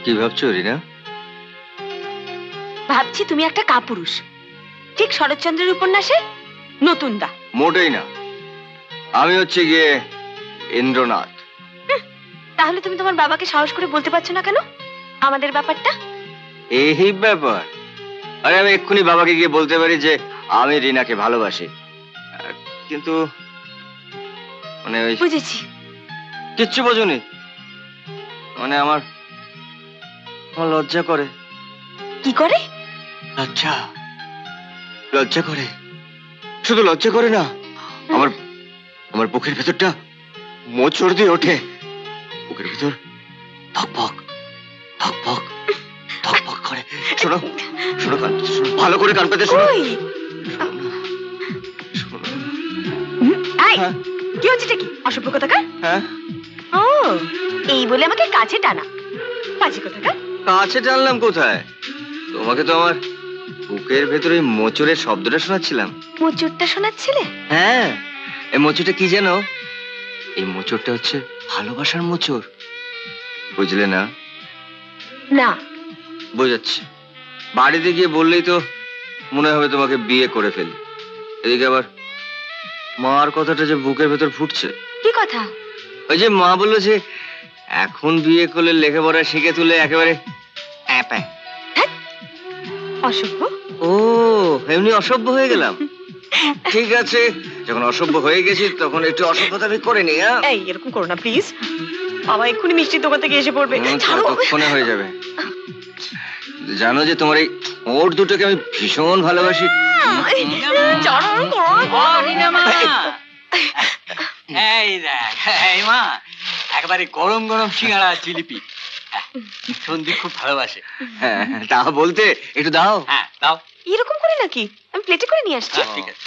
কি ভাবছো রিনা? ভাবছি তুমি একটা কাপুরুষ, ঠিক শরৎচন্দ্রের উপন্যাসে নতুন দা। মোটেই না, আমি হচ্ছে গিয়ে ইন্দ্রনাথ। তাহলে তুমি তোমার বাবাকে সাহস করে বলতে পারছো না কেন আমাদের ব্যাপারটা? এই ব্যাপার? আরে আমি এক্ষুনি বাবাকে গিয়ে বলতে পারি যে আমি রিনাকে ভালোবাসি, কিন্তু মানে ওই বুঝেছি। কিচ্ছু বোঝনি, মানে আমার লজ্জা করে। কি করে? লজ্জা লজ্জা করে, শুধু লজ্জা করে না, আমার আমার বুকের ভেতরটা মোচড় দিয়ে ওঠে। বুকের ভেতর ধকপক ধকপক ধকপক করে। শোনো শোনো, কান পেতে শোনো, ভালো করে কান পেতে শোনো। ওই শোনো। আই, হ্যাঁ? কি হচ্ছে কি অসভ্য কোথাকার? হ্যাঁ, ও এই বলে আমাকে কাছে টানা, বাজে কোথাকার। কাছে টানলাম কোথায়? তোমাকে তো আমার বুকের ভেতরে মোচড়ের শব্দটা শোনাচ্ছিলাম। মোচড়টা শোনাচ্ছিলে? হ্যাঁ, এই মোচড়টা কি জানো? এই মোচড়টা হচ্ছে ভালোবাসার মোচড়, বুঝলে না? না। বোঝাচ্ছি, বাড়িতে গিয়ে বললেই তো মনে হবে তোমাকে বিয়ে করে ফেলি। এদিকে আবার মার কথাটা যে বুকের ভেতর ফুটছে। কি কথা? ওই যে মা বললো যে এখন বিয়ে করলে লেখাপড়া শিখে তুলে একেবারে অ্যাপা। অসভ্য। ও এমনি অসভ্য হয়ে গেলাম? ঠিক আছে, যখন অসভ্য হয়ে গেছি তখন একটু অসভ্যতা আমি করে নি। এই এরকম করো না প্লিজ, বাবা এক্ষুনি মিষ্টির দোকান থেকে এসে পড়বে। ছাড়ো। ততক্ষণে হয়ে যাবে। জানো যে তোমার এই ওর দুটোকে আমি ভীষণ ভালোবাসি। এই দেখ, এই মা একেবারে গরম গরম সিঙ্গাড়া আর জিলিপি। সন্দীপ খুব ভালোবাসে। হ্যাঁ, তা বলতে একটু দাও। হ্যাঁ দাও। এরকম করে নাকি? আমি প্লেটে করে নিয়ে আসছি। ঠিক আছে।